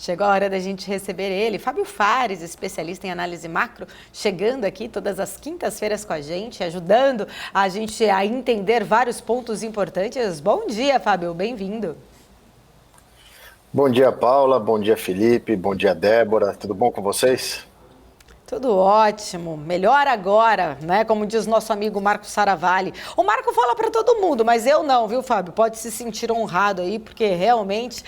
Chegou a hora da gente receber ele, Fábio Fares, especialista em análise macro, chegando aqui todas as quintas-feiras com a gente, ajudando a gente a entender vários pontos importantes. Bom dia, Fábio, bem-vindo. Bom dia, Paula, bom dia, Felipe, bom dia, Débora, tudo bom com vocês? Tudo ótimo, melhor agora, né? Como diz nosso amigo Marco Saravalli. O Marco fala para todo mundo, mas eu não, viu, Fábio? Pode se sentir honrado aí, porque realmente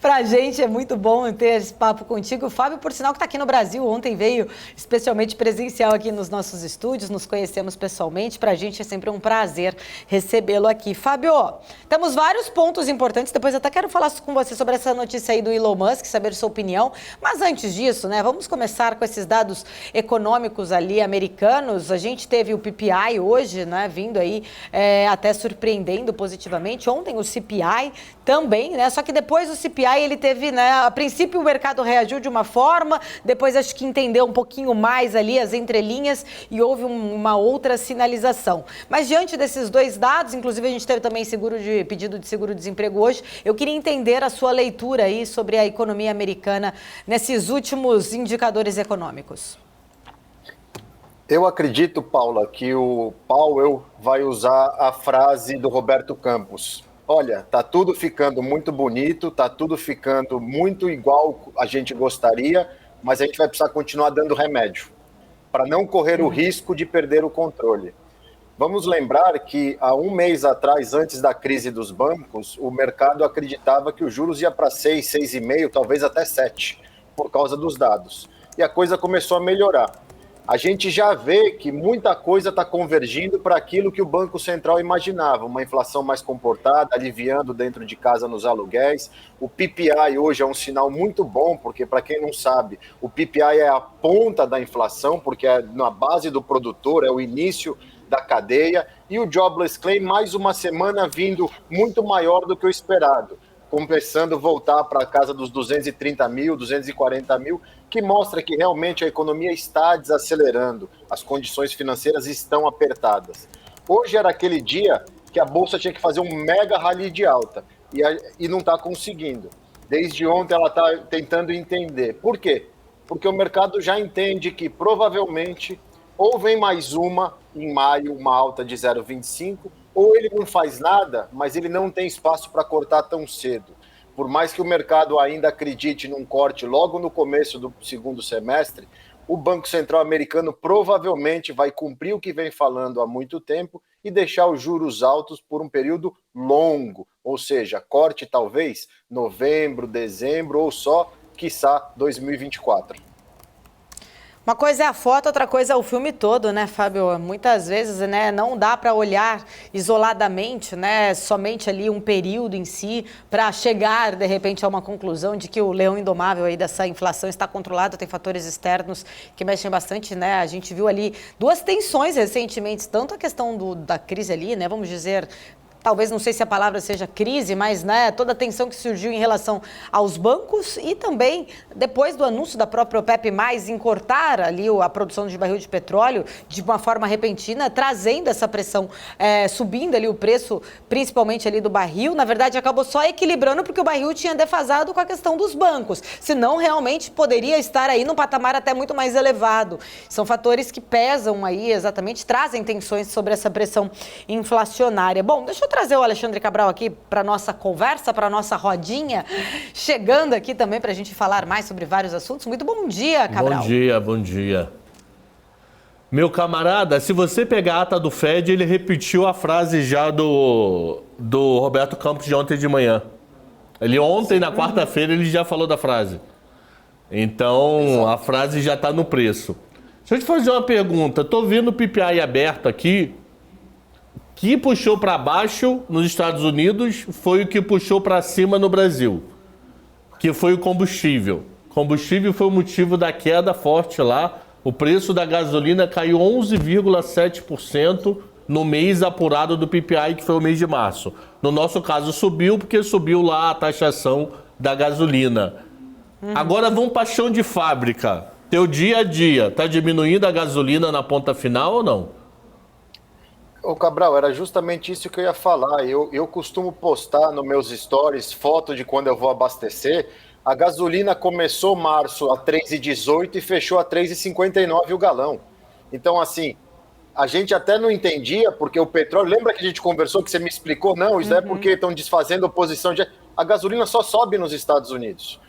pra gente é muito bom ter esse papo contigo. O Fábio, por sinal, que está aqui no Brasil, ontem veio especialmente presencial aqui nos nossos estúdios, nos conhecemos pessoalmente. Pra gente é sempre um prazer recebê-lo aqui. Fábio, temos vários pontos importantes, depois eu até quero falar com você sobre essa notícia aí do Elon Musk, saber sua opinião. Mas antes disso, né, vamos começar com esses dados econômicos ali americanos. A gente teve o PPI hoje, né, vindo aí até surpreendendo positivamente. Ontem o CPI também, né, só que depois o CPI ele teve, né, a princípio o mercado reagiu de uma forma, depois acho que entendeu um pouquinho mais ali as entrelinhas e houve uma outra sinalização. Mas diante desses dois dados, inclusive a gente teve também pedido de seguro-desemprego hoje, eu queria entender a sua leitura aí sobre a economia americana nesses últimos indicadores econômicos. Eu acredito, Paula, que o Powell vai usar a frase do Roberto Campos. Olha, tá tudo ficando muito bonito, tá tudo ficando muito igual a gente gostaria, mas a gente vai precisar continuar dando remédio para não correr o risco de perder o controle. Vamos lembrar que há um mês atrás, antes da crise dos bancos, o mercado acreditava que os juros ia para 6, 6,5, talvez até 7, por causa dos dados. E a coisa começou a melhorar. A gente já vê que muita coisa está convergindo para aquilo que o Banco Central imaginava, uma inflação mais comportada, aliviando dentro de casa nos aluguéis. O PPI hoje é um sinal muito bom, porque, para quem não sabe, o PPI é a ponta da inflação, porque é na base do produtor, é o início da cadeia, e o Jobless Claim, mais uma semana vindo muito maior do que o esperado, começando a voltar para a casa dos 230 mil, 240 mil, que mostra que realmente a economia está desacelerando, as condições financeiras estão apertadas. Hoje era aquele dia que a Bolsa tinha que fazer um mega rally de alta, e não está conseguindo. Desde ontem ela está tentando entender. Por quê? Porque o mercado já entende que provavelmente ou vem mais uma em maio, uma alta de 0,25, ou ele não faz nada, mas ele não tem espaço para cortar tão cedo. Por mais que o mercado ainda acredite num corte logo no começo do segundo semestre, o Banco Central americano provavelmente vai cumprir o que vem falando há muito tempo e deixar os juros altos por um período longo, ou seja, corte talvez novembro, dezembro ou só, quiçá, 2024. Uma coisa é a foto, outra coisa é o filme todo, né, Fábio? Muitas vezes, né, não dá para olhar isoladamente, né, somente ali um período em si, para chegar, de repente, a uma conclusão de que o leão indomável aí dessa inflação está controlado, tem fatores externos que mexem bastante, né? A gente viu ali duas tensões recentemente, tanto a questão da crise ali, né, vamos dizer, talvez, não sei se a palavra seja crise, mas, né, toda a tensão que surgiu em relação aos bancos e também depois do anúncio da própria OPEP+, em cortar ali a produção de barril de petróleo de uma forma repentina, trazendo essa pressão, subindo ali o preço, principalmente ali do barril. Na verdade, acabou só equilibrando porque o barril tinha defasado com a questão dos bancos, senão realmente poderia estar aí num patamar até muito mais elevado. São fatores que pesam aí exatamente, trazem tensões sobre essa pressão inflacionária. Bom, deixa eu trazer o Alexandre Cabral aqui para nossa conversa, para nossa rodinha, chegando aqui também para a gente falar mais sobre vários assuntos. Muito bom dia, Cabral. Bom dia, bom dia. Meu camarada, se você pegar a ata do Fed, ele repetiu a frase já do Roberto Campos de ontem de manhã. Ele ontem, na quarta-feira, ele já falou da frase. Então, a frase já está no preço. Deixa eu te fazer uma pergunta. Estou vendo o PPI aberto aqui. Que puxou para baixo nos Estados Unidos foi o que puxou para cima no Brasil, que foi o combustível. Combustível foi o motivo da queda forte lá. O preço da gasolina caiu 11,7% no mês apurado do PPI, que foi o mês de março. No nosso caso subiu porque subiu lá a taxação da gasolina. Agora vamos para chão de fábrica. Teu dia a dia, tá diminuindo a gasolina na ponta final ou não? Ô Cabral, era justamente isso que eu ia falar. Eu costumo postar nos meus stories foto de quando eu vou abastecer, A gasolina começou março a 3,18 e fechou a 3,59 o galão. Então, assim, a gente até não entendia, porque o petróleo... Lembra que a gente conversou, que você me explicou? Não, isso é porque estão desfazendo a posição de... A gasolina só sobe nos Estados Unidos.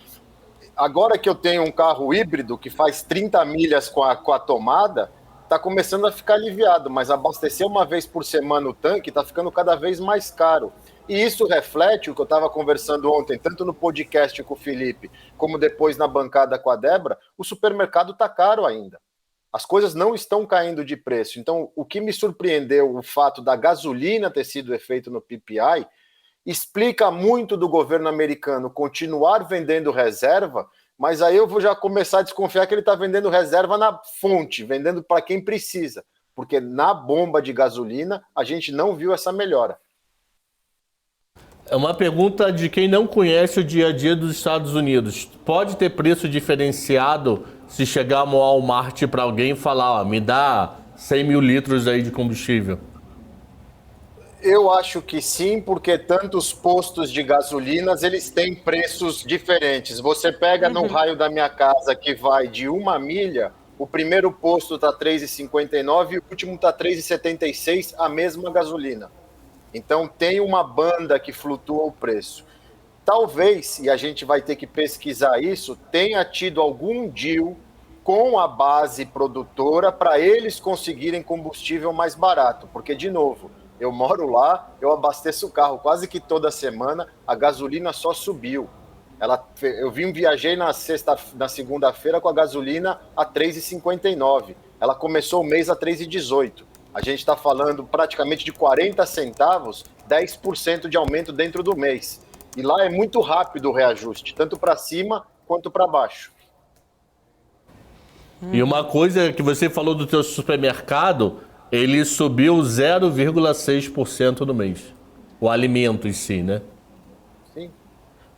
Agora que eu tenho um carro híbrido que faz 30 milhas com a tomada, está começando a ficar aliviado, mas abastecer uma vez por semana o tanque está ficando cada vez mais caro. E isso reflete o que eu estava conversando ontem, tanto no podcast com o Felipe, como depois na bancada com a Débora, o supermercado está caro ainda. As coisas não estão caindo de preço. Então, o que me surpreendeu, o fato da gasolina ter sido efeito no PPI, explica muito do governo americano continuar vendendo reserva, mas aí eu vou já começar a desconfiar que ele está vendendo reserva na fonte, vendendo para quem precisa, porque na bomba de gasolina a gente não viu essa melhora. É uma pergunta de quem não conhece o dia a dia dos Estados Unidos. Pode ter preço diferenciado se chegar no Walmart para alguém e falar, ó, me dá 100 mil litros aí de combustível? Eu acho que sim, porque tantos postos de gasolinas, eles têm preços diferentes. Você pega no raio da minha casa que vai de 1 milha, o primeiro posto está 3,59 e o último está 3,76, a mesma gasolina. Então tem uma banda que flutua o preço. Talvez, e a gente vai ter que pesquisar isso, tenha tido algum deal com a base produtora para eles conseguirem combustível mais barato. Porque, de novo, eu moro lá, eu abasteço o carro quase que toda semana, a gasolina só subiu. Eu viajei na segunda-feira com a gasolina a 3,59. Ela começou o mês a 3,18. A gente está falando praticamente de 40 centavos, 10% de aumento dentro do mês. E lá é muito rápido o reajuste, tanto para cima quanto para baixo. E uma coisa que você falou do teu supermercado, ele subiu 0,6% no mês. O alimento em si, né? Sim.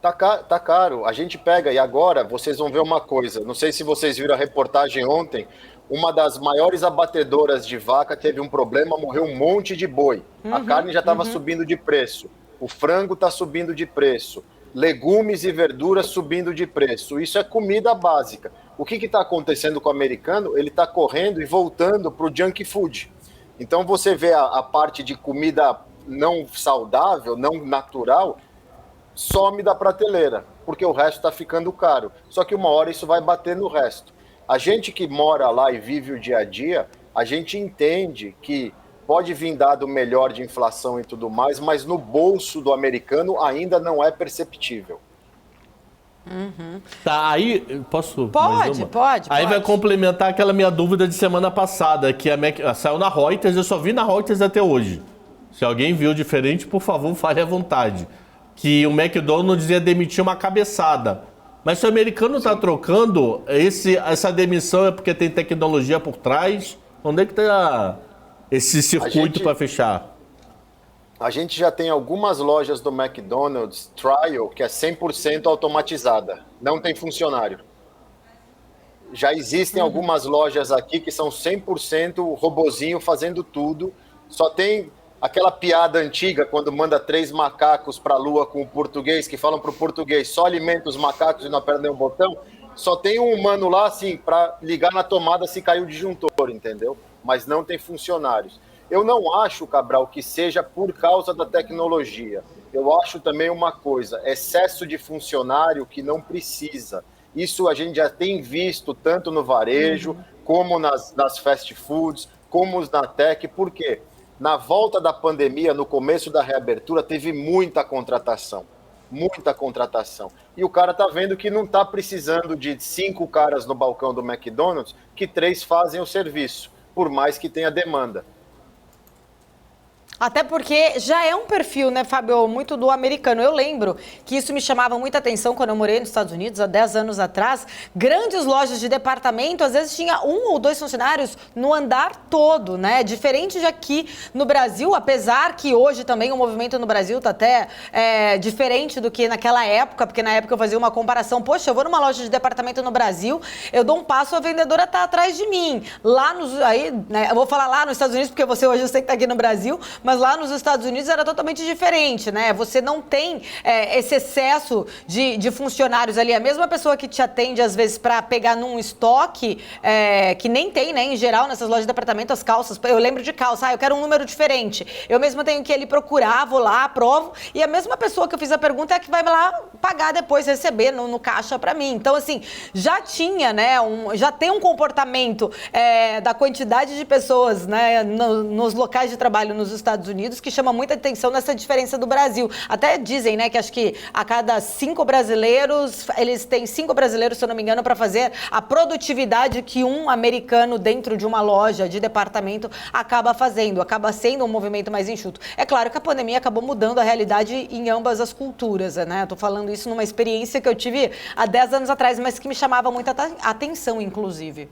Tá caro. A gente pega, e agora vocês vão ver uma coisa. Não sei se vocês viram a reportagem ontem. Uma das maiores abatedoras de vaca teve um problema, morreu um monte de boi. A carne já estava subindo de preço. O frango está subindo de preço. Legumes e verduras subindo de preço. Isso é comida básica. O que está acontecendo com o americano? Ele está correndo e voltando para o junk food. Então você vê a parte de comida não saudável, não natural, some da prateleira, porque o resto está ficando caro. Só que uma hora isso vai bater no resto. A gente que mora lá e vive o dia a dia, a gente entende que pode vir dado melhor de inflação e tudo mais, mas no bolso do americano ainda não é perceptível. Tá, aí, posso? Pode. Aí vai complementar aquela minha dúvida de semana passada, que saiu na Reuters, eu só vi na Reuters até hoje. Se alguém viu diferente, por favor, fale à vontade. Que o McDonald's ia demitir uma cabeçada. Mas se o americano está trocando, essa demissão é porque tem tecnologia por trás? Onde é que está esse circuito para fechar? A gente já tem algumas lojas do McDonald's Trial que é 100% automatizada, não tem funcionário. Já existem algumas lojas aqui que são 100% robozinho fazendo tudo, só tem aquela piada antiga quando manda 3 macacos para a lua com o português, que falam para o português, só alimenta os macacos e não aperta nenhum botão, só tem um humano lá assim para ligar na tomada se caiu o disjuntor, entendeu? Mas não tem funcionários. Eu não acho, Cabral, que seja por causa da tecnologia. Eu acho também uma coisa, excesso de funcionário que não precisa. Isso a gente já tem visto tanto no varejo, como nas fast foods, como na tech. Por quê? Na volta da pandemia, no começo da reabertura, teve muita contratação. Muita contratação. E o cara tá vendo que não tá precisando de 5 caras no balcão do McDonald's, que 3 fazem o serviço, por mais que tenha demanda. Até porque já é um perfil, né, Fábio, muito do americano. Eu lembro que isso me chamava muita atenção quando eu morei nos Estados Unidos, há 10 anos atrás. Grandes lojas de departamento, às vezes tinha 1 ou 2 funcionários no andar todo, né? Diferente de aqui no Brasil, apesar que hoje também o movimento no Brasil tá até diferente do que naquela época, porque na época eu fazia uma comparação. Poxa, eu vou numa loja de departamento no Brasil, eu dou um passo, a vendedora tá atrás de mim. Lá aí, né, eu vou falar lá nos Estados Unidos, porque você hoje eu sei que tá aqui no Brasil, mas lá nos Estados Unidos era totalmente diferente, né? Você não tem esse excesso de funcionários ali. A mesma pessoa que te atende, às vezes, para pegar num estoque, que nem tem, né? Em geral, nessas lojas de departamento, as calças. Eu lembro de calça, eu quero um número diferente. Eu mesma tenho que ir ali procurar, vou lá, aprovo, e a mesma pessoa que eu fiz a pergunta é que vai lá pagar depois, receber no caixa para mim. Então, assim, já tinha, né? Já tem um comportamento da quantidade de pessoas, né, nos locais de trabalho nos Estados Unidos que chama muita atenção nessa diferença do Brasil. Até dizem, né, que acho que a cada 5 brasileiros, eles têm 5 brasileiros, se eu não me engano, para fazer a produtividade que um americano dentro de uma loja de departamento acaba fazendo, acaba sendo um movimento mais enxuto. É claro que a pandemia acabou mudando a realidade em ambas as culturas, né? Eu tô falando isso numa experiência que eu tive há 10 anos atrás, mas que me chamava muita atenção, inclusive.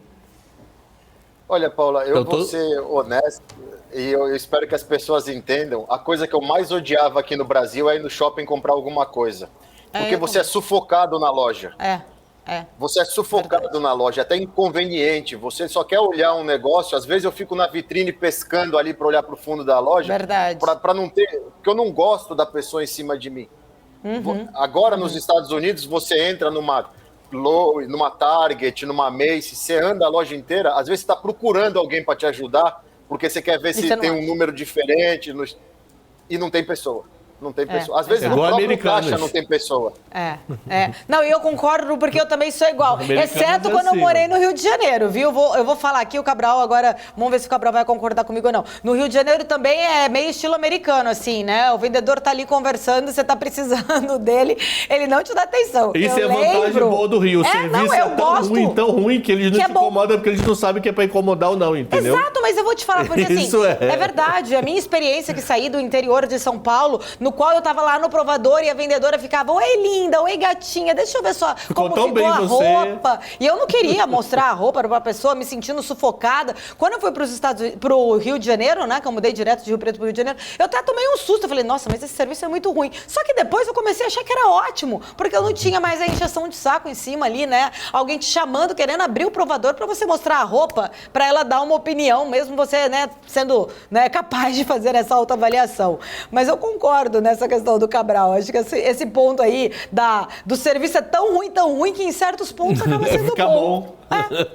Olha, Paula, eu vou ser honesto e eu espero que as pessoas entendam. A coisa que eu mais odiava aqui no Brasil é ir no shopping comprar alguma coisa. Porque você é sufocado na loja. Você é sufocado na loja, é até inconveniente. Você só quer olhar um negócio. Às vezes eu fico na vitrine pescando ali para olhar para o fundo da loja. Verdade. Para não ter. Porque eu não gosto da pessoa em cima de mim. Agora, nos Estados Unidos, você entra numa Target, numa Macy's, você anda a loja inteira, às vezes você está procurando alguém para te ajudar, porque você quer ver se tem um número diferente e não tem pessoa. Não tem pessoa. Às vezes no próprio caixa não tem pessoa. Não, e eu concordo porque eu também sou igual. Exceto quando eu morei no Rio de Janeiro, viu? Eu vou falar aqui, o Cabral agora, vamos ver se o Cabral vai concordar comigo ou não. No Rio de Janeiro também é meio estilo americano, assim, né? O vendedor tá ali conversando, você tá precisando dele, ele não te dá atenção. Isso é vantagem boa do Rio. O serviço é tão ruim que eles não se incomodam porque eles não sabem que é pra incomodar ou não, entendeu? Exato, mas eu vou te falar, porque assim, é verdade. A minha experiência que saí do interior de São Paulo, no qual eu tava lá no provador e a vendedora ficava, oi linda, oi gatinha, deixa eu ver só como ficou a roupa. E eu não queria mostrar a roupa para uma pessoa me sentindo sufocada. Quando eu fui pro Rio de Janeiro, né, que eu mudei direto de Rio Preto pro Rio de Janeiro, eu até tomei um susto. Eu falei, nossa, mas esse serviço é muito ruim. Só que depois eu comecei a achar que era ótimo, porque eu não tinha mais a encheção de saco em cima ali, né? Alguém te chamando, querendo abrir o provador para você mostrar a roupa, para ela dar uma opinião, mesmo você, né, sendo, né, capaz de fazer essa autoavaliação. Mas eu concordo nessa questão do Cabral. Acho que esse ponto aí do serviço é tão ruim que em certos pontos acaba sendo bom.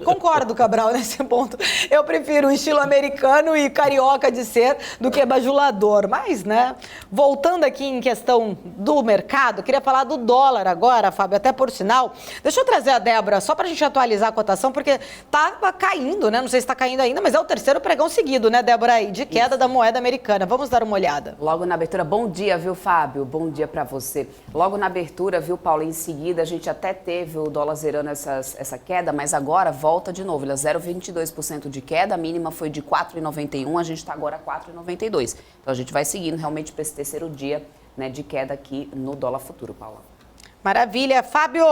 Concordo, Cabral, nesse ponto. Eu prefiro o estilo americano e carioca de ser do que bajulador. Mas, né, voltando aqui em questão do mercado, queria falar do dólar agora, Fábio, até por sinal. Deixa eu trazer a Débora, só pra gente atualizar a cotação, porque tá caindo, né? Não sei se tá caindo ainda, mas é o terceiro pregão seguido, né, Débora, aí, de queda da moeda americana. Vamos dar uma olhada. Logo na abertura, bom dia, viu, Fábio? Bom dia pra você. Logo na abertura, viu, Paulo, em seguida, a gente até teve o dólar zerando essa queda, mas agora volta de novo, ele é 0,22% de queda, a mínima foi de 4,91, a gente está agora a 4,92. Então a gente vai seguindo realmente para esse terceiro dia, né, de queda aqui no dólar futuro, Paula. Maravilha. Fábio,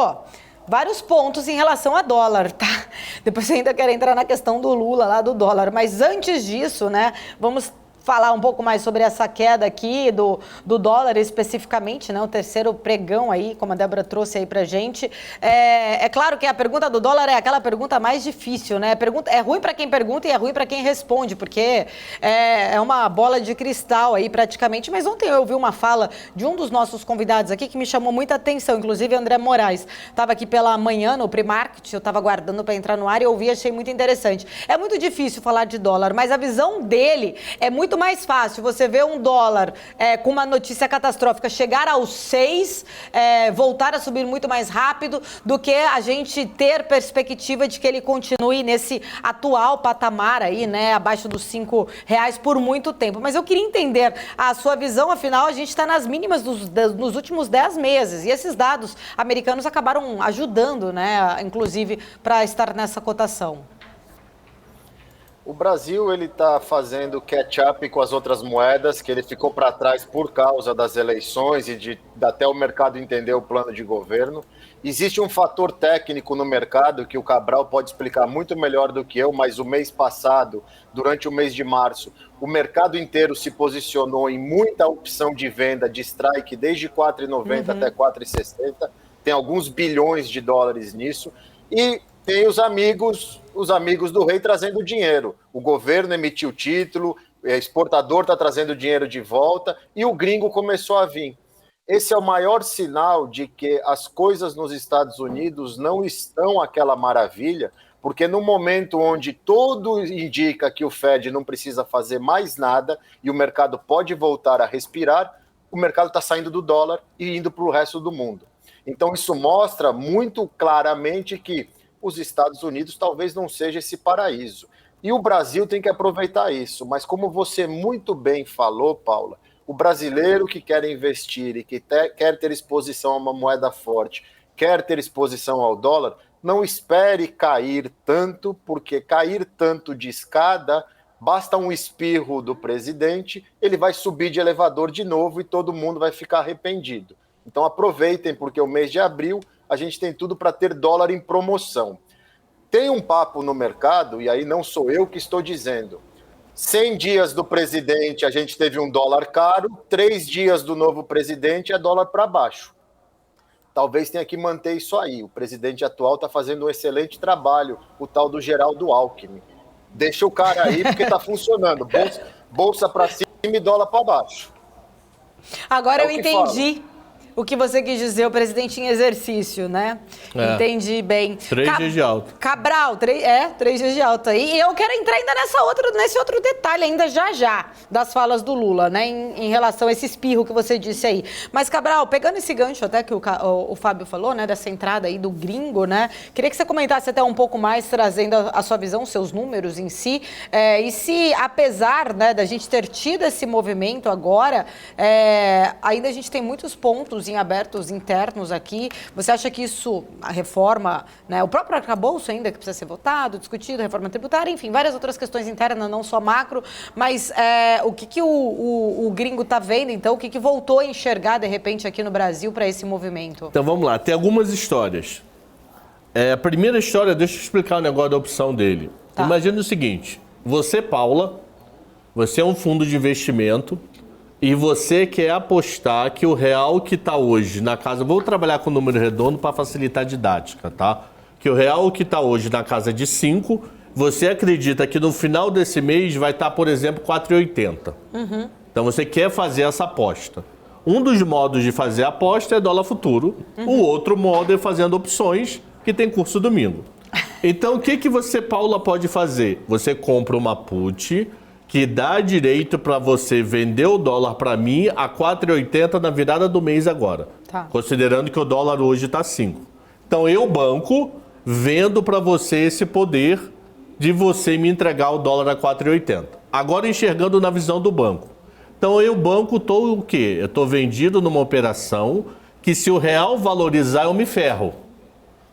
vários pontos em relação a dólar, tá? Depois você ainda quer entrar na questão do Lula lá do dólar, mas antes disso, né, vamos falar um pouco mais sobre essa queda aqui do dólar especificamente, né? O terceiro pregão aí, como a Débora trouxe aí pra gente. É claro que a pergunta do dólar é aquela pergunta mais difícil, né? É ruim para quem pergunta e é ruim para quem responde, porque é uma bola de cristal aí praticamente. Mas ontem eu ouvi uma fala de um dos nossos convidados aqui que me chamou muita atenção, inclusive André Moraes. Estava aqui pela manhã no Pre-Market, eu estava aguardando para entrar no ar e eu ouvi, achei muito interessante. É muito difícil falar de dólar, mas a visão dele é muito mais fácil. Você vê um dólar com uma notícia catastrófica chegar aos 6, voltar a subir muito mais rápido do que a gente ter perspectiva de que ele continue nesse atual patamar aí, né, abaixo dos R$5 por muito tempo. Mas eu queria entender a sua visão, afinal a gente está nas mínimas nos últimos 10 meses e esses dados americanos acabaram ajudando, né, inclusive para estar nessa cotação. O Brasil ele está fazendo catch-up com as outras moedas, que ele ficou para trás por causa das eleições e até o mercado entender o plano de governo. Existe um fator técnico no mercado que o Cabral pode explicar muito melhor do que eu, mas o mês passado, durante o mês de março, o mercado inteiro se posicionou em muita opção de venda de strike desde R$ 4,90 até R$ 4,60. Tem alguns bilhões de dólares nisso. E tem os amigos do rei trazendo dinheiro. O governo emitiu título, exportador está trazendo dinheiro de volta e o gringo começou a vir. Esse é o maior sinal de que as coisas nos Estados Unidos não estão aquela maravilha, porque no momento onde tudo indica que o Fed não precisa fazer mais nada e o mercado pode voltar a respirar, o mercado está saindo do dólar e indo para o resto do mundo. Então isso mostra muito claramente que os Estados Unidos talvez não seja esse paraíso. E o Brasil tem que aproveitar isso. Mas como você muito bem falou, Paula, o brasileiro que quer investir e que quer ter exposição a uma moeda forte, quer ter exposição ao dólar, não espere cair tanto, porque cair tanto de escada, basta um espirro do presidente, ele vai subir de elevador de novo e todo mundo vai ficar arrependido. Então aproveitem, porque o mês de abril a gente tem tudo para ter dólar em promoção. Tem um papo no mercado, e aí não sou eu que estou dizendo, 100 dias do presidente a gente teve um dólar caro, 3 dias do novo presidente é dólar para baixo. Talvez tenha que manter isso aí. O presidente atual está fazendo um excelente trabalho, o tal do Geraldo Alckmin. Deixa o cara aí porque está funcionando. Bolsa para cima e dólar para baixo. Agora eu entendi o que você quis dizer, o presidente em exercício, né? Entendi bem. 3 dias de alta. Cabral, 3 dias de alta. E eu quero entrar ainda nesse outro detalhe, ainda já, das falas do Lula, né? Em relação a esse espirro que você disse aí. Mas, Cabral, pegando esse gancho até que o Fábio falou, né? Dessa entrada aí do gringo, né? Queria que você comentasse até um pouco mais, trazendo a sua visão, seus números em si. E se, apesar, né, da gente ter tido esse movimento agora, ainda a gente tem muitos pontos em abertos internos aqui. Você acha que isso, a reforma, né, o próprio arcabouço ainda que precisa ser votado, discutido, reforma tributária, enfim, várias outras questões internas, não só macro, mas o que o gringo está vendo, então, o que voltou a enxergar, de repente, aqui no Brasil para esse movimento? Então, vamos lá. Tem algumas histórias. A primeira história, deixa eu explicar o negócio da opção dele. Tá. Imagina o seguinte, você, Paula, você é um fundo de investimento e você quer apostar que o real que está hoje na casa... Vou trabalhar com número redondo para facilitar a didática, tá? Que o real que está hoje na casa de 5, você acredita que no final desse mês vai estar, por exemplo, 4,80. Uhum. Então você quer fazer essa aposta. Um dos modos de fazer a aposta é dólar futuro. Uhum. O outro modo é fazendo opções, que tem curso domingo. Então o que você, Paula, pode fazer? Você compra uma put que dá direito para você vender o dólar para mim a 4,80 na virada do mês agora. Tá. Considerando que o dólar hoje está 5. Então eu, banco, vendo para você esse poder de você me entregar o dólar a 4,80. Agora enxergando na visão do banco. Então eu, banco, estou o quê? Eu estou vendido numa operação que se o real valorizar eu me ferro.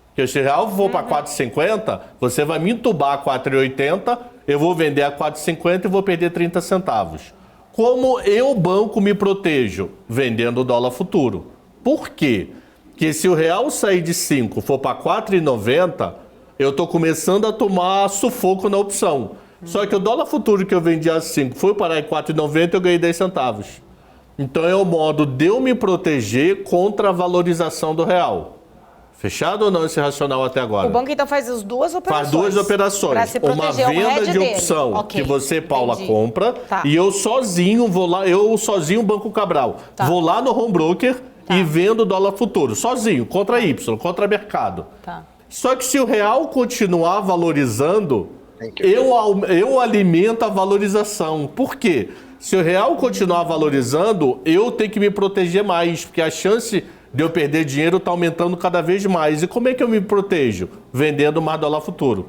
Porque se o real for para 4,50, você vai me entubar a 4,80, eu vou vender a 4,50 e vou perder 30 centavos. Como eu, banco, me protejo? Vendendo o dólar futuro. Por quê? Porque se o real sair de 5 for para 4,90, eu estou começando a tomar sufoco na opção. Só que o dólar futuro que eu vendi a 5 foi parar em 4,90 e eu ganhei 10 centavos. Então é o modo de eu me proteger contra a valorização do real. Fechado ou não esse racional até agora? O banco então faz as duas operações. Faz duas operações. Uma venda de opção que você, Paula, compra, e eu sozinho vou lá, Banco Cabral, vou lá no home broker e vendo dólar futuro, sozinho, contra Y, contra mercado. Só que se o real continuar valorizando, eu alimento a valorização. Por quê? Se o real continuar valorizando, eu tenho que me proteger mais, porque a chance de eu perder dinheiro está aumentando cada vez mais. E como é que eu me protejo? Vendendo mais dólar futuro.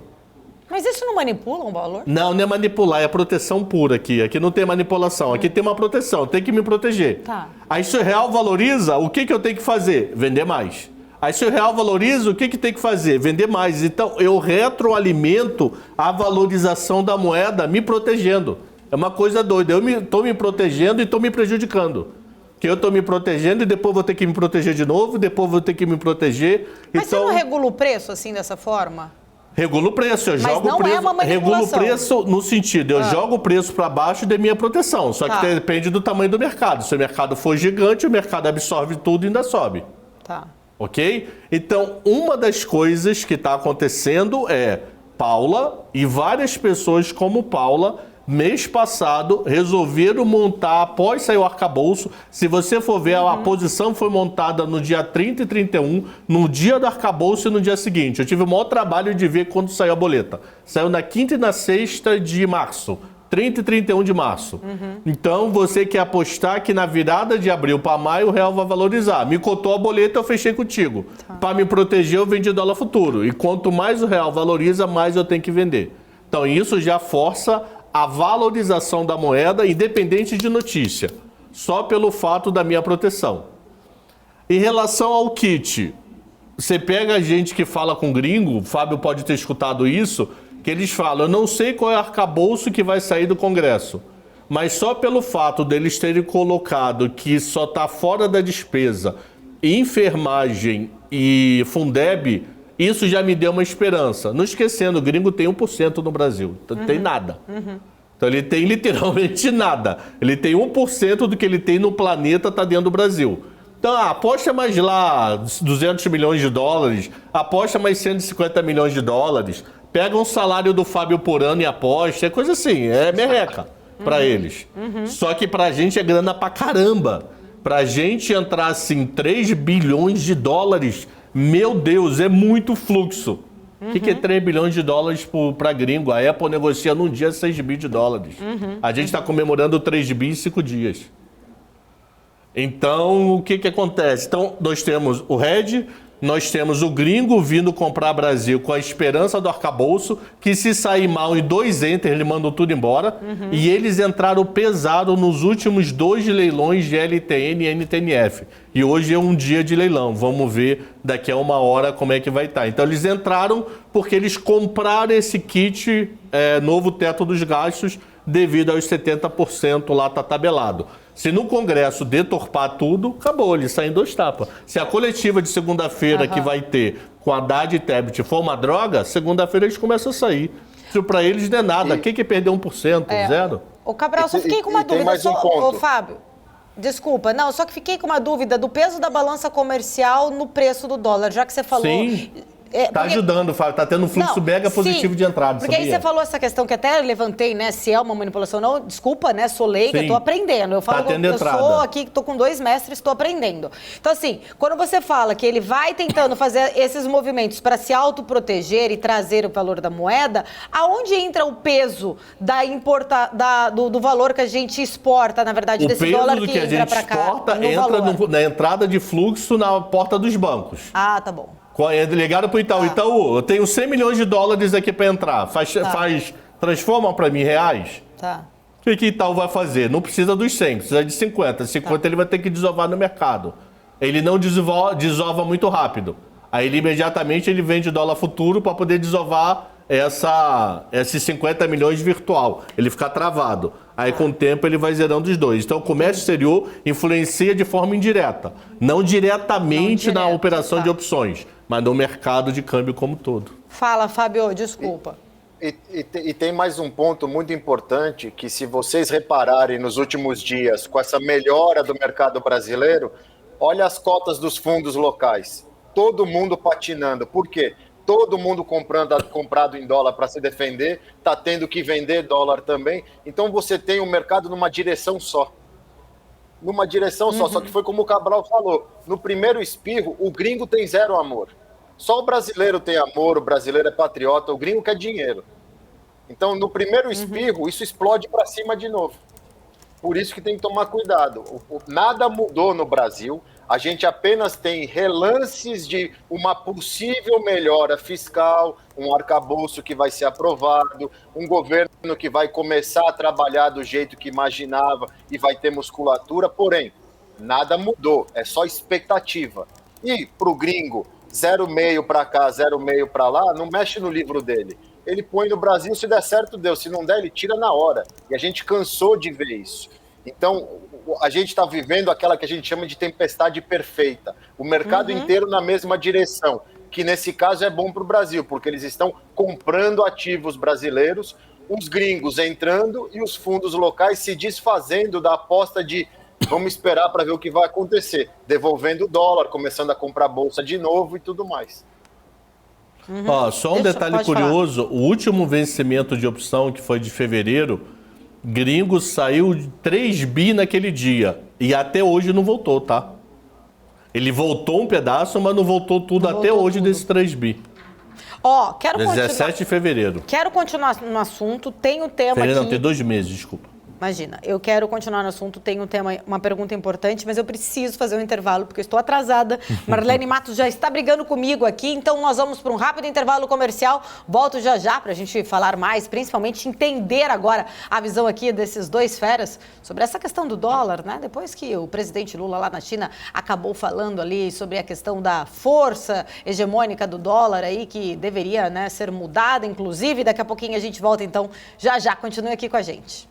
Mas isso não manipula um valor? Não, não é manipular, é proteção pura aqui. Aqui não tem manipulação, aqui tem uma proteção, eu tenho que me proteger. Tá. Aí se o real valoriza, o que eu tenho que fazer? Vender mais. Aí se o real valoriza, o que tem que fazer? Vender mais. Então eu retroalimento a valorização da moeda me protegendo. É uma coisa doida, eu estou me protegendo e estou me prejudicando. Que eu estou me protegendo e depois vou ter que me proteger de novo, depois vou ter que me proteger. Mas então, você não regula o preço assim, dessa forma? Regulo o preço, eu jogo o preço. É uma manipulação. Regulo o preço no sentido, eu jogo o preço para baixo de minha proteção. Só que depende do tamanho do mercado. Se o mercado for gigante, o mercado absorve tudo e ainda sobe. Tá. Ok? Então, uma das coisas que está acontecendo é Paula e várias pessoas como Paula mês passado, resolveram montar, após sair o arcabouço, se você for ver, a posição foi montada no dia 30 e 31, no dia do arcabouço e no dia seguinte. Eu tive o maior trabalho de ver quando saiu a boleta. Saiu na quinta e na sexta de março. 30 e 31 de março. Então, você quer apostar que na virada de abril para maio o real vai valorizar. Me cotou a boleta, eu fechei contigo. Para me proteger, eu vendi dólar futuro. E quanto mais o real valoriza, mais eu tenho que vender. Então, isso já força a valorização da moeda, independente de notícia. Só pelo fato da minha proteção. Em relação ao kit, você pega a gente que fala com gringo, o Fábio pode ter escutado isso, que eles falam, eu não sei qual é o arcabouço que vai sair do Congresso, mas só pelo fato deles terem colocado que só está fora da despesa enfermagem e Fundeb, isso já me deu uma esperança. Não esquecendo, o gringo tem 1% no Brasil, então tem nada. Então ele tem literalmente nada. Ele tem 1% do que ele tem no planeta está dentro do Brasil. Então, aposta mais lá 200 milhões de dólares, aposta mais 150 milhões de dólares, pega um salário do Fábio por ano e aposta, é coisa assim, é merreca para eles. Só que pra gente é grana pra caramba. Pra gente entrar assim, 3 bilhões de dólares, meu Deus, é muito fluxo. O que é 3 bilhões de dólares para gringo? A Apple negocia num dia 6 bi de dólares. A gente está comemorando 3 bi em 5 dias. Então, o que acontece? Então, nós temos o Red, nós temos o gringo vindo comprar Brasil com a esperança do arcabouço, que se sair mal em 2 enter, ele manda tudo embora. E eles entraram pesado nos últimos 2 leilões de LTN e NTNF. E hoje é um dia de leilão. Vamos ver daqui a 1 hora como é que vai estar. Então, eles entraram porque eles compraram esse kit novo teto dos gastos devido aos 70% lá tá tabelado. Se no Congresso deturpar tudo, acabou, ele sai em 2 tapas. Se a coletiva de segunda-feira que vai ter com Haddad e Tebet for uma droga, segunda-feira eles começam a sair. Isso para eles não é nada. O que é perder 1%? Zero? Ô, Cabral, só fiquei com uma dúvida. Ô, Fábio, desculpa. Não, só que fiquei com uma dúvida do peso da balança comercial no preço do dólar, já que você falou... Sim. Tá ajudando, Fábio. Tá tendo um fluxo mega positivo de entrada. Porque aí você falou essa questão que até levantei, né? Se é uma manipulação ou não. Desculpa, né? Sou leiga, tô aprendendo. Eu falo, eu sou aqui, tô com 2 mestres, tô aprendendo. Então, assim, quando você fala que ele vai tentando fazer esses movimentos para se autoproteger e trazer o valor da moeda, aonde entra o peso do valor que a gente exporta, na verdade, desse dólar que entra para cá? Entra na entrada de fluxo na porta dos bancos. Ah, tá bom. Ligaram pro Itaú. Itaú, eu tenho 100 milhões de dólares aqui para entrar. Transforma para mim em reais? Tá. O que Itaú vai fazer? Não precisa dos 100, precisa de 50. 50 ele vai ter que desovar no mercado. Ele não desova muito rápido. Aí ele imediatamente vende dólar futuro para poder desovar esses 50 milhões virtual. Ele fica travado. Aí com o tempo ele vai zerando os 2. Então o comércio exterior influencia de forma indireta. Não diretamente na operação de opções, mas no mercado de câmbio como todo. Fala, Fábio, desculpa. E tem mais um ponto muito importante que, se vocês repararem nos últimos dias, com essa melhora do mercado brasileiro, olha as cotas dos fundos locais. Todo mundo patinando. Por quê? Todo mundo comprado em dólar para se defender, está tendo que vender dólar também. Então você tem o mercado numa direção só. Numa direção só, só que foi como o Cabral falou. No primeiro espirro, o gringo tem zero amor. Só o brasileiro tem amor, o brasileiro é patriota, o gringo quer dinheiro. Então, no primeiro espirro, isso explode para cima de novo. Por isso que tem que tomar cuidado. Nada mudou no Brasil. A gente apenas tem relances de uma possível melhora fiscal, um arcabouço que vai ser aprovado, um governo que vai começar a trabalhar do jeito que imaginava e vai ter musculatura, porém, nada mudou, é só expectativa. E para o gringo, 0,5 para cá, 0,5 para lá, não mexe no livro dele. Ele põe no Brasil, se der certo, deu. Se não der, ele tira na hora. E a gente cansou de ver isso. Então, a gente está vivendo aquela que a gente chama de tempestade perfeita. O mercado inteiro na mesma direção, que nesse caso é bom para o Brasil, porque eles estão comprando ativos brasileiros, os gringos entrando e os fundos locais se desfazendo da aposta de vamos esperar para ver o que vai acontecer, devolvendo o dólar, começando a comprar bolsa de novo e tudo mais. Só um detalhe curioso, o último vencimento de opção, que foi de fevereiro, gringo saiu de 3 bi naquele dia. E até hoje não voltou, tá? Ele voltou um pedaço, mas não voltou tudo até hoje desse 3 bi. Ó, quero 17 de fevereiro. Quero continuar no assunto, tem um tema Fevereiro aqui... não, tem 2 meses, desculpa. Imagina, eu quero continuar no assunto, tem um tema, uma pergunta importante, mas eu preciso fazer um intervalo, porque eu estou atrasada. Marlene Matos já está brigando comigo aqui, então nós vamos para um rápido intervalo comercial. Volto já para a gente falar mais, principalmente entender agora a visão aqui desses dois feras sobre essa questão do dólar, né? Depois que o presidente Lula lá na China acabou falando ali sobre a questão da força hegemônica do dólar aí, que deveria, né, ser mudada, inclusive. Daqui a pouquinho a gente volta, então já. Continue aqui com a gente.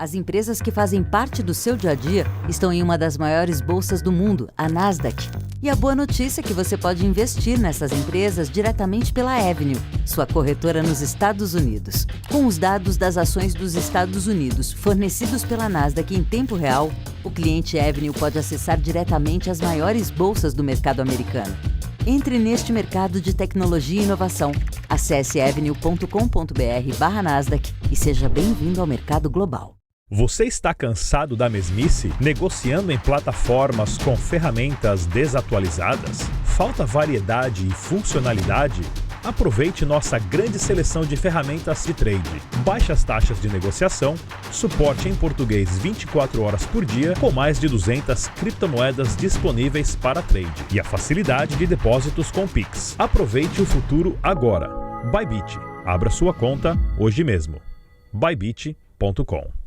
As empresas que fazem parte do seu dia a dia estão em uma das maiores bolsas do mundo, a Nasdaq. E a boa notícia é que você pode investir nessas empresas diretamente pela Avenue, sua corretora nos Estados Unidos. Com os dados das ações dos Estados Unidos fornecidos pela Nasdaq em tempo real, o cliente Avenue pode acessar diretamente as maiores bolsas do mercado americano. Entre neste mercado de tecnologia e inovação. Acesse avenue.com.br/Nasdaq e seja bem-vindo ao mercado global. Você está cansado da mesmice, negociando em plataformas com ferramentas desatualizadas? Falta variedade e funcionalidade? Aproveite nossa grande seleção de ferramentas de trade, baixas taxas de negociação, suporte em português 24 horas por dia, com mais de 200 criptomoedas disponíveis para trade e a facilidade de depósitos com Pix. Aproveite o futuro agora. Bybit. Abra sua conta hoje mesmo. Bybit.com.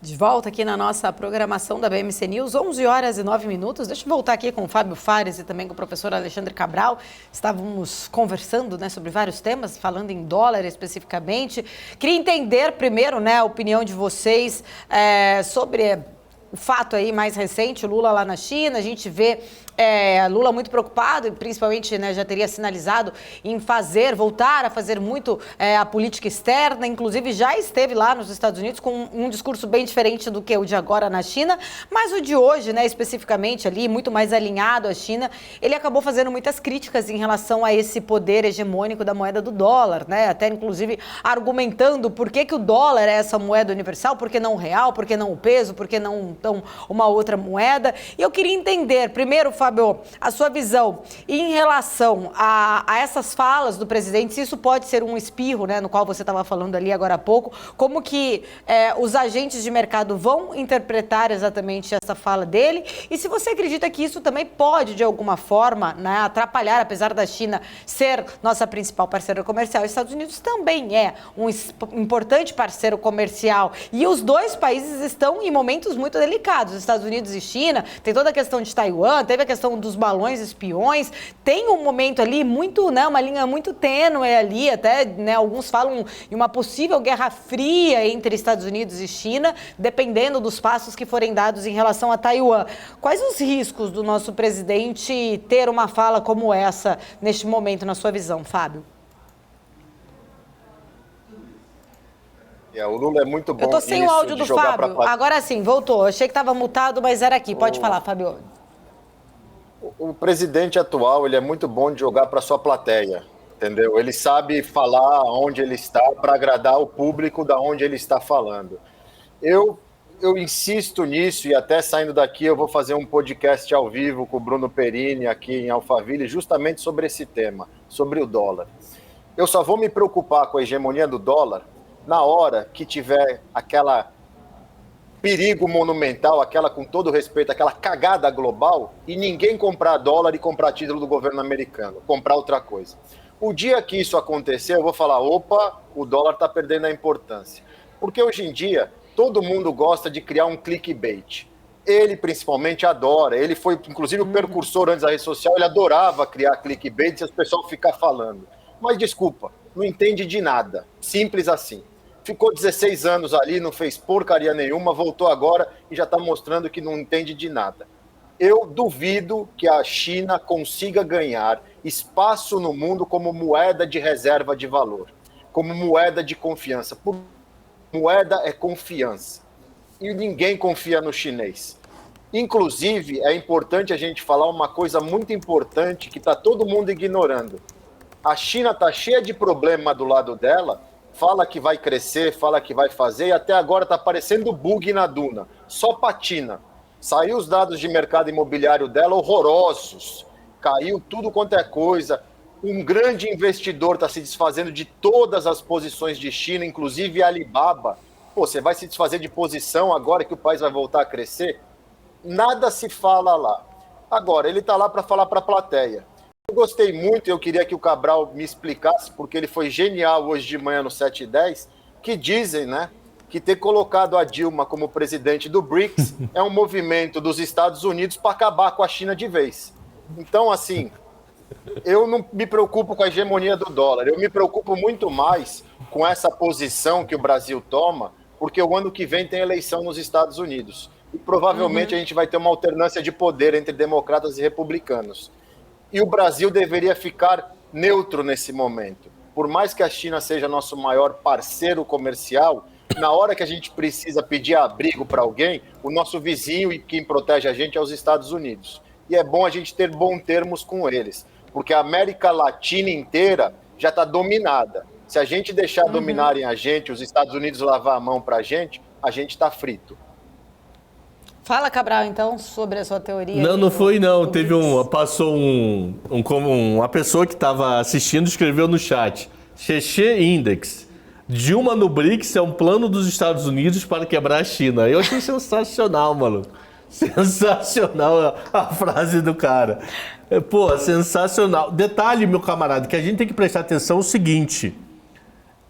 De volta aqui na nossa programação da BMC News, 11 horas e 9 minutos. Deixa eu voltar aqui com o Fábio Fares e também com o professor Alexandre Cabral. Estávamos conversando, né, sobre vários temas, falando em dólar especificamente. Queria entender primeiro, né, a opinião de vocês sobre o fato aí mais recente, o Lula lá na China. A gente vê Lula muito preocupado e principalmente, né, já teria sinalizado em voltar a fazer muito a política externa, inclusive já esteve lá nos Estados Unidos com um discurso bem diferente do que o de agora na China, mas o de hoje, né, especificamente ali, muito mais alinhado à China, ele acabou fazendo muitas críticas em relação a esse poder hegemônico da moeda do dólar, né, até inclusive argumentando por que o dólar é essa moeda universal, por que não o real, por que não o peso, por que não então uma outra moeda. E eu queria entender, primeiro, Fábio, a sua visão em relação a essas falas do presidente, se isso pode ser um espirro, né, no qual você estava falando ali agora há pouco, como que os agentes de mercado vão interpretar exatamente essa fala dele, e se você acredita que isso também pode, de alguma forma, né, atrapalhar, apesar da China ser nossa principal parceira comercial, os Estados Unidos também é um importante parceiro comercial, e os dois países estão em momentos muito delicados, Estados Unidos e China, tem toda a questão de Taiwan, teve a questão dos balões espiões, tem um momento ali muito, né, uma linha muito tênue ali, até, né, alguns falam em uma possível guerra fria entre Estados Unidos e China, dependendo dos passos que forem dados em relação a Taiwan. Quais os riscos do nosso presidente ter uma fala como essa neste momento, na sua visão, Fábio? O Lula é muito bom. Eu tô sem o áudio do Fábio. Agora sim, voltou. Eu achei que estava mutado, mas era aqui. Pode falar, Fábio. O presidente atual, ele é muito bom de jogar para sua plateia, entendeu? Ele sabe falar onde ele está para agradar o público da onde ele está falando. Eu insisto nisso, e até saindo daqui eu vou fazer um podcast ao vivo com o Bruno Perini aqui em Alphaville, justamente sobre esse tema, sobre o dólar. Eu só vou me preocupar com a hegemonia do dólar na hora que tiver aquela perigo monumental, aquela, com todo respeito, aquela cagada global, e ninguém comprar dólar e comprar título do governo americano, comprar outra coisa. O dia que isso acontecer, eu vou falar, opa, o dólar está perdendo a importância. Porque hoje em dia, todo mundo gosta de criar um clickbait. Ele, principalmente, adora. Ele foi, inclusive, o precursor antes da rede social, ele adorava criar clickbait e as pessoas ficar falando. Mas, desculpa, não entende de nada. Simples assim. Ficou 16 anos ali, não fez porcaria nenhuma, voltou agora e já está mostrando que não entende de nada. Eu duvido que a China consiga ganhar espaço no mundo como moeda de reserva de valor, como moeda de confiança. Moeda é confiança. E ninguém confia no chinês. Inclusive, é importante a gente falar uma coisa muito importante que está todo mundo ignorando. A China está cheia de problema do lado dela, fala que vai crescer, fala que vai fazer, e até agora está parecendo bug na duna, só patina. Saiu os dados de mercado imobiliário dela horrorosos, caiu tudo quanto é coisa. Um grande investidor está se desfazendo de todas as posições de China, inclusive a Alibaba. Pô, você vai se desfazer de posição agora que o país vai voltar a crescer? Nada se fala lá. Agora, ele está lá para falar para a plateia. Eu gostei muito, eu queria que o Cabral me explicasse, porque ele foi genial hoje de manhã no 7h10, que dizem, né, que ter colocado a Dilma como presidente do BRICS é um movimento dos Estados Unidos para acabar com a China de vez. Então, assim, eu não me preocupo com a hegemonia do dólar, eu me preocupo muito mais com essa posição que o Brasil toma, porque o ano que vem tem eleição nos Estados Unidos. E provavelmente a gente vai ter uma alternância de poder entre democratas e republicanos. E o Brasil deveria ficar neutro nesse momento. Por mais que a China seja nosso maior parceiro comercial, na hora que a gente precisa pedir abrigo para alguém, o nosso vizinho e quem protege a gente é os Estados Unidos. E é bom a gente ter bons termos com eles, porque a América Latina inteira já está dominada. Se a gente deixar dominarem a gente, os Estados Unidos lavar a mão para a gente está frito. Fala, Cabral, então, sobre a sua teoria. Não foi não. Passou uma pessoa que estava assistindo escreveu no chat. Xexê Index. Dilma no BRICS é um plano dos Estados Unidos para quebrar a China. Eu achei sensacional, maluco. Sensacional a frase do cara. Pô, sensacional. Detalhe, meu camarada, que a gente tem que prestar atenção é o seguinte.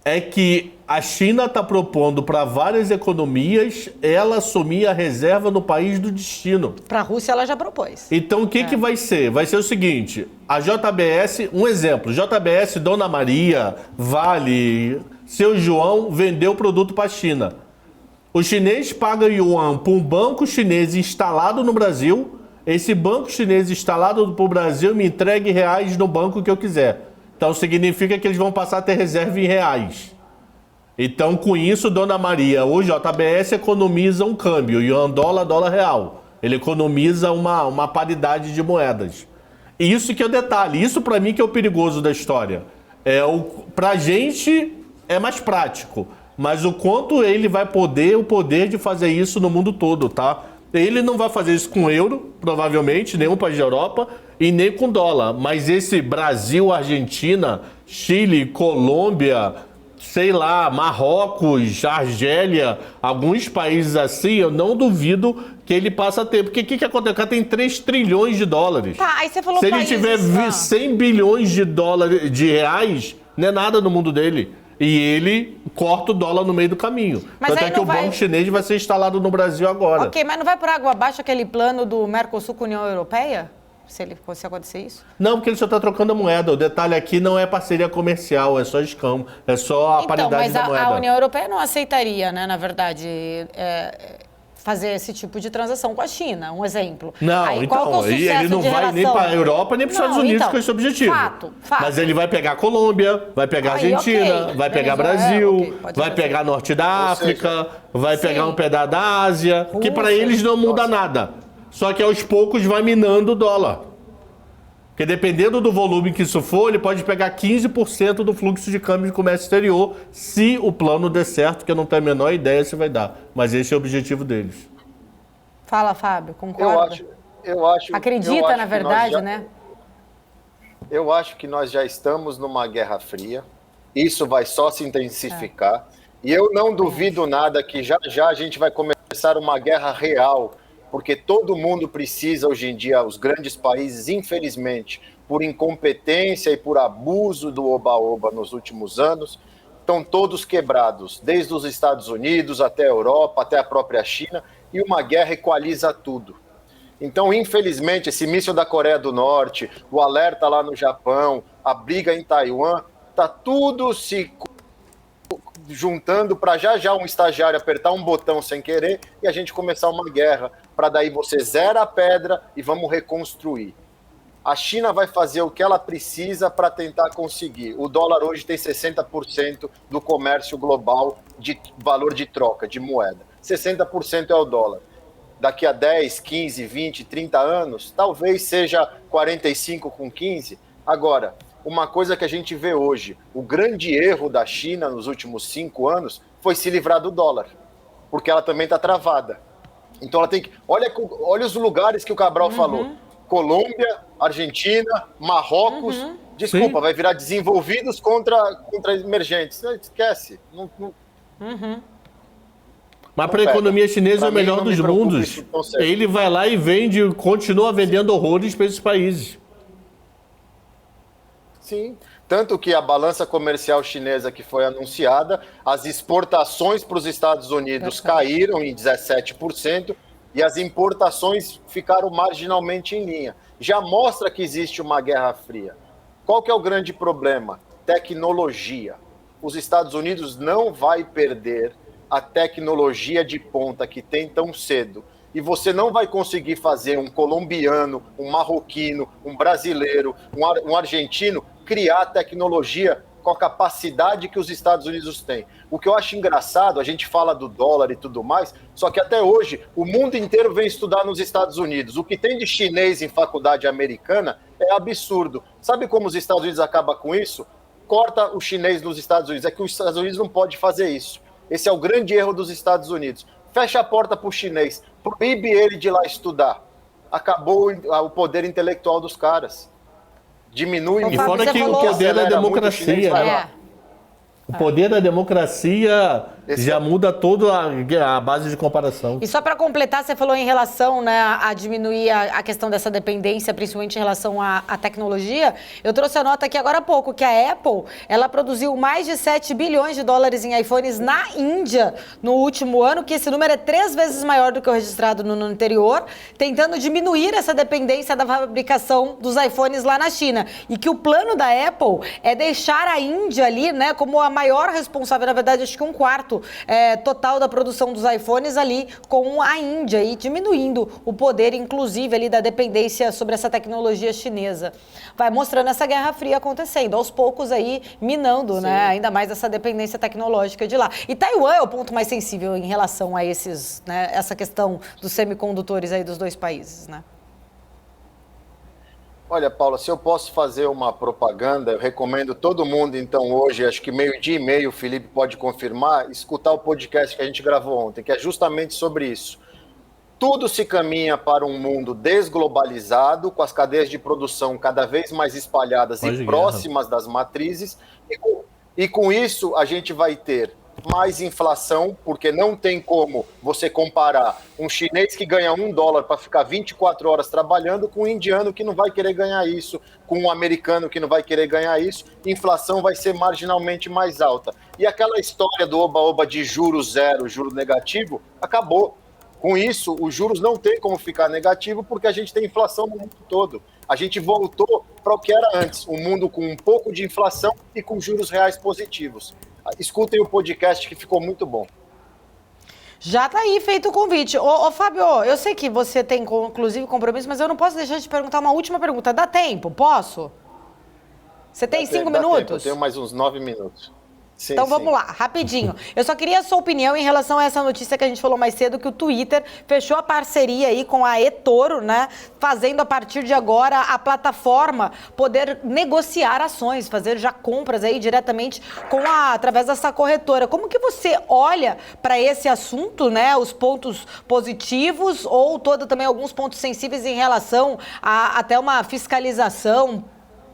É que a China está propondo para várias economias ela assumir a reserva no país do destino. Para a Rússia ela já propôs. Então o que vai ser? Vai ser o seguinte, a JBS, um exemplo, JBS, Dona Maria, Vale, Seu João vendeu o produto para a China. O chinês paga yuan para um banco chinês instalado no Brasil, esse banco chinês instalado para o Brasil me entregue reais no banco que eu quiser. Então significa que eles vão passar a ter reserva em reais. Então, com isso, Dona Maria, o JBS economiza um câmbio, yuan dólar, dólar real. Ele economiza uma paridade de moedas. Isso que é o detalhe, isso para mim que é o perigoso da história. Pra gente é mais prático, mas o quanto ele vai o poder de fazer isso no mundo todo, tá? Ele não vai fazer isso com euro, provavelmente, nenhum país da Europa, e nem com dólar. Mas esse Brasil, Argentina, Chile, Colômbia, sei lá, Marrocos, Argélia, alguns países assim, eu não duvido que ele passe a ter. Porque o que acontece? O cara tem 3 trilhões de dólares. Tá, aí você falou se ele tiver 100 bilhões de reais, não é nada no mundo dele. E ele corta o dólar no meio do caminho. Mas até que o banco chinês vai ser instalado no Brasil agora. Ok, mas não vai por água abaixo aquele plano do Mercosul com a União Europeia? Se acontecer isso? Não, porque ele só está trocando a moeda. O detalhe aqui não é parceria comercial, é só escambo, é só a paridade da moeda. Mas a União Europeia não aceitaria, né, na verdade, fazer esse tipo de transação com a China, um exemplo. Não, aí, então, ele não vai nem para a Europa nem para os Estados Unidos com esse objetivo. Fato. Mas ele vai pegar a Colômbia, vai pegar a Argentina, vai pegar Brasil, vai pegar Norte da África, vai pegar um pedaço da Ásia, que para eles não muda nada. Só que aos poucos vai minando o dólar. Porque dependendo do volume que isso for, ele pode pegar 15% do fluxo de câmbio de comércio exterior, se o plano der certo, que eu não tenho a menor ideia se vai dar. Mas esse é o objetivo deles. Fala, Fábio, concorda? Eu acho. Acredita, na verdade, né? Eu acho que nós já estamos numa guerra fria. Isso vai só se intensificar. E eu não duvido nada que já a gente vai começar começar uma guerra real, porque todo mundo precisa hoje em dia, os grandes países, infelizmente, por incompetência e por abuso do oba-oba nos últimos anos, estão todos quebrados, desde os Estados Unidos até a Europa, até a própria China, e uma guerra equaliza tudo. Então, infelizmente, esse míssil da Coreia do Norte, o alerta lá no Japão, a briga em Taiwan, está tudo se juntando para já um estagiário apertar um botão sem querer e a gente começar uma guerra, para daí você zera a pedra e vamos reconstruir. A China vai fazer o que ela precisa para tentar conseguir. O dólar hoje tem 60% do comércio global de valor de troca, de moeda. 60% é o dólar. Daqui a 10, 15, 20, 30 anos, talvez seja 45 com 15. Agora, uma coisa que a gente vê hoje, o grande erro da China nos últimos 5 anos foi se livrar do dólar, porque ela também está travada. Então ela tem que... Olha os lugares que o Cabral falou. Colômbia, Argentina, Marrocos, desculpa, vai virar desenvolvidos contra emergentes. Não, esquece. Mas para a economia chinesa é o melhor dos mundos. Ele vai lá e vende, continua vendendo horrores para esses países. Sim, tanto que a balança comercial chinesa que foi anunciada, as exportações para os Estados Unidos caíram em 17%, e as importações ficaram marginalmente em linha. Já mostra que existe uma guerra fria. Qual que é o grande problema? Tecnologia. Os Estados Unidos não vai perder a tecnologia de ponta que tem tão cedo. E você não vai conseguir fazer um colombiano, um marroquino, um brasileiro, um argentino criar tecnologia com a capacidade que os Estados Unidos têm. O que eu acho engraçado, a gente fala do dólar e tudo mais, só que até hoje o mundo inteiro vem estudar nos Estados Unidos. O que tem de chinês em faculdade americana é absurdo. Sabe como os Estados Unidos acabam com isso? Corta o chinês nos Estados Unidos. É que os Estados Unidos não pode fazer isso. Esse é o grande erro dos Estados Unidos. Fecha a porta para o chinês, proíbe ele de ir lá estudar. Acabou o poder intelectual dos caras. Diminui E fora que o poder da democracia, o poder da democracia já muda toda a base de comparação. E só para completar, você falou em relação, né, a diminuir a questão dessa dependência, principalmente em relação à tecnologia. Eu trouxe a nota aqui agora há pouco, que a Apple, ela produziu mais de 7 bilhões de dólares em iPhones na Índia no último ano, que esse número é 3 vezes maior do que o registrado no ano anterior, tentando diminuir essa dependência da fabricação dos iPhones lá na China. E que o plano da Apple é deixar a Índia ali, né, como a maior responsável, na verdade, acho que 1/4 total da produção dos iPhones ali com a Índia e diminuindo o poder, inclusive, ali da dependência sobre essa tecnologia chinesa. Vai mostrando essa guerra fria acontecendo, aos poucos aí minando, né, ainda mais essa dependência tecnológica de lá. E Taiwan é o ponto mais sensível em relação a esses, né, essa questão dos semicondutores aí dos dois países, né? Olha, Paula, se eu posso fazer uma propaganda, eu recomendo todo mundo, então, hoje, acho que 12:30, o Felipe pode confirmar, escutar o podcast que a gente gravou ontem, que é justamente sobre isso. Tudo se caminha para um mundo desglobalizado, com as cadeias de produção cada vez mais espalhadas e próximas das matrizes, e com isso a gente vai ter mais inflação, porque não tem como você comparar um chinês que ganha $1 para ficar 24 horas trabalhando com um indiano que não vai querer ganhar isso, com um americano que não vai querer ganhar isso, inflação vai ser marginalmente mais alta. E aquela história do oba-oba de juros zero, juro negativo, acabou. Com isso, os juros não tem como ficar negativo porque a gente tem inflação no mundo todo. A gente voltou para o que era antes, um mundo com um pouco de inflação e com juros reais positivos. Escutem o podcast que ficou muito bom. Já tá aí feito o convite. Ô Fábio, eu sei que você tem, inclusive, compromisso, mas eu não posso deixar de te perguntar uma última pergunta. Dá tempo? Posso? Você tem 5 minutos? Tempo. Eu tenho mais uns 9 minutos. Sim, então vamos lá, rapidinho. Eu só queria a sua opinião em relação a essa notícia que a gente falou mais cedo, que o Twitter fechou a parceria aí com a eToro, né? Fazendo a partir de agora a plataforma poder negociar ações, fazer já compras aí diretamente através dessa corretora. Como que você olha para esse assunto, né? Os pontos positivos ou também alguns pontos sensíveis em relação a até uma fiscalização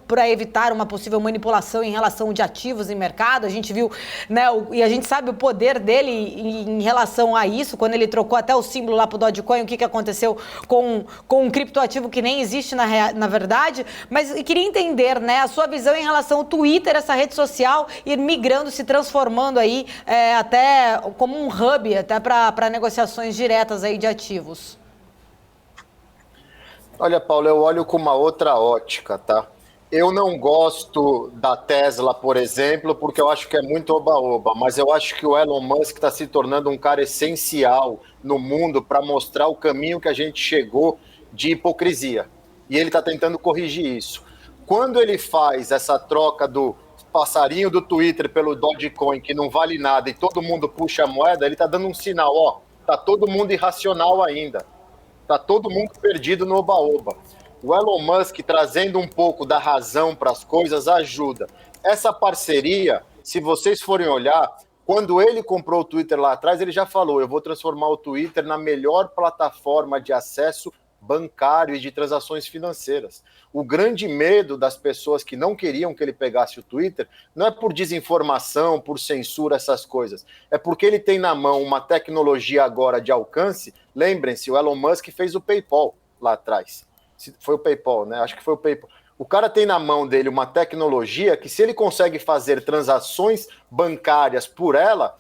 para evitar uma possível manipulação em relação de ativos em mercado. A gente viu, né, e a gente sabe o poder dele em relação a isso, quando ele trocou até o símbolo lá pro Dogecoin, o que aconteceu com um criptoativo que nem existe na verdade. Mas eu queria entender, né, a sua visão em relação ao Twitter, essa rede social, ir migrando, se transformando aí até como um hub, até para negociações diretas aí de ativos. Olha, Paulo, eu olho com uma outra ótica, tá? Eu não gosto da Tesla, por exemplo, porque eu acho que é muito oba-oba, mas eu acho que o Elon Musk está se tornando um cara essencial no mundo para mostrar o caminho que a gente chegou de hipocrisia. E ele está tentando corrigir isso. Quando ele faz essa troca do passarinho do Twitter pelo Dogecoin, que não vale nada, e todo mundo puxa a moeda, ele está dando um sinal, ó, tá todo mundo irracional ainda. Tá todo mundo perdido no oba-oba. O Elon Musk trazendo um pouco da razão para as coisas ajuda. Essa parceria, se vocês forem olhar, quando ele comprou o Twitter lá atrás, ele já falou, eu vou transformar o Twitter na melhor plataforma de acesso bancário e de transações financeiras. O grande medo das pessoas que não queriam que ele pegasse o Twitter não é por desinformação, por censura, essas coisas. É porque ele tem na mão uma tecnologia agora de alcance. Lembrem-se, o Elon Musk fez o PayPal lá atrás. Foi o PayPal, né? Acho que foi o PayPal. O cara tem na mão dele uma tecnologia que, se ele consegue fazer transações bancárias por ela,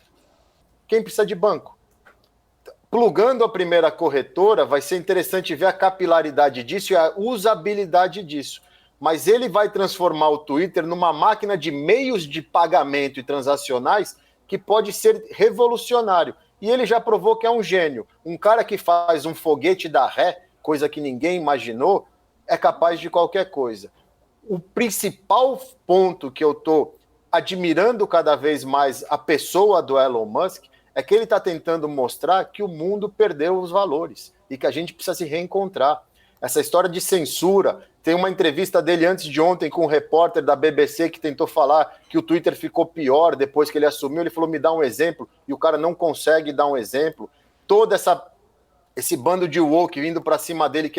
quem precisa de banco? Plugando a primeira corretora, vai ser interessante ver a capilaridade disso e a usabilidade disso. Mas ele vai transformar o Twitter numa máquina de meios de pagamento e transacionais que pode ser revolucionário. E ele já provou que é um gênio. Um cara que faz um foguete da ré, coisa que ninguém imaginou, é capaz de qualquer coisa. O principal ponto que eu estou admirando cada vez mais a pessoa do Elon Musk é que ele está tentando mostrar que o mundo perdeu os valores e que a gente precisa se reencontrar. Essa história de censura, tem uma entrevista dele antes de ontem com um repórter da BBC que tentou falar que o Twitter ficou pior depois que ele assumiu. Ele falou, me dá um exemplo, e o cara não consegue dar um exemplo. Todo esse bando de woke vindo para cima dele,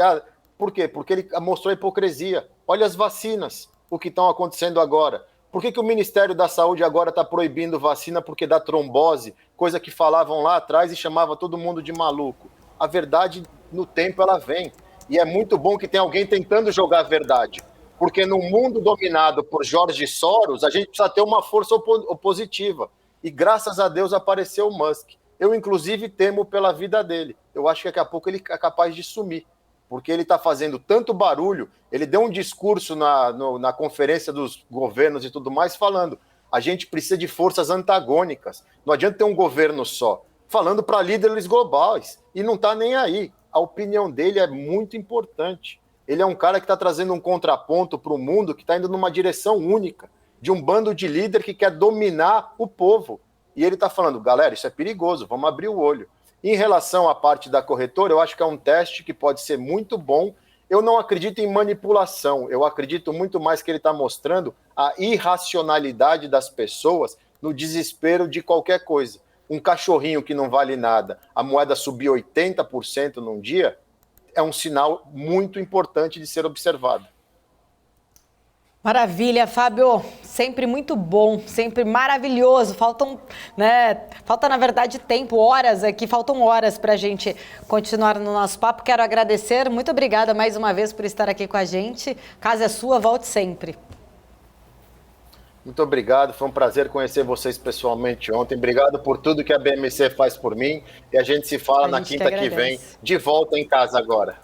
por quê? Porque ele mostrou a hipocrisia. Olha as vacinas, o que estão acontecendo agora. Por que o Ministério da Saúde agora está proibindo vacina porque dá trombose, coisa que falavam lá atrás e chamava todo mundo de maluco? A verdade, no tempo, ela vem. E é muito bom que tem alguém tentando jogar a verdade. Porque no mundo dominado por George Soros, a gente precisa ter uma força opositiva. E graças a Deus apareceu o Musk. Eu, inclusive, temo pela vida dele. Eu acho que daqui a pouco ele é capaz de sumir. Porque ele está fazendo tanto barulho, ele deu um discurso na conferência dos governos e tudo mais, falando, a gente precisa de forças antagônicas, não adianta ter um governo só, falando para líderes globais, e não está nem aí. A opinião dele é muito importante. Ele é um cara que está trazendo um contraponto para o mundo que está indo numa direção única, de um bando de líder que quer dominar o povo. E ele está falando, galera, isso é perigoso, vamos abrir o olho. Em relação à parte da corretora, eu acho que é um teste que pode ser muito bom. Eu não acredito em manipulação, eu acredito muito mais que ele está mostrando a irracionalidade das pessoas no desespero de qualquer coisa. Um cachorrinho que não vale nada, a moeda subir 80% num dia, é um sinal muito importante de ser observado. Maravilha, Fábio, sempre muito bom, sempre maravilhoso. Falta, na verdade, tempo, horas aqui, faltam horas para a gente continuar no nosso papo. Quero agradecer, muito obrigada mais uma vez por estar aqui com a gente. Casa é sua, volte sempre. Muito obrigado, foi um prazer conhecer vocês pessoalmente ontem. Obrigado por tudo que a BMC faz por mim. E a gente se fala na quinta que vem, de volta em casa agora.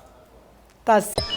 Tá certo.